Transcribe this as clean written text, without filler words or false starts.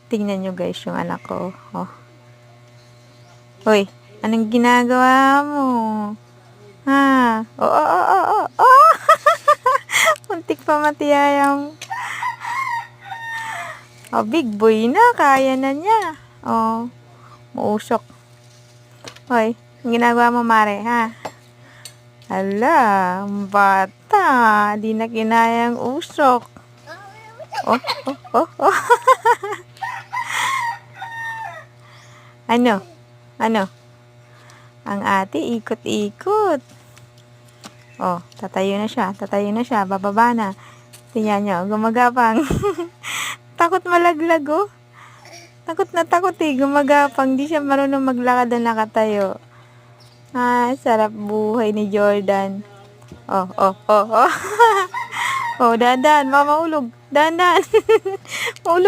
Tingnan nyo guys yung anak ko. Oh. Hoy, anong ginagawa mo? Ha? Oh, oh, oh, oh, oh. Oh! Muntik pa matiyayang. Oh, big boy na. Kaya na niya. Oh, mausok. Hoy, ang ginagawa mo, Mare, ha? Hala, bata. Di na kinayang usok. Oh, oh, oh, oh. Ano? Ano? Ang ate, ikot-ikot. Oh, tatayo na siya. Tatayo na siya. Bababa na. Tingnan nyo, gumagapang. Takot malaglag, oh. Takot na takot, eh. Gumagapang. Di siya marunong maglakad na nakatayo. Ah, sarap buhay ni Jordan. Oh, oh, oh, oh. Oh, dahan-dahan. Baka maulog. Dahan-dahan. Maulog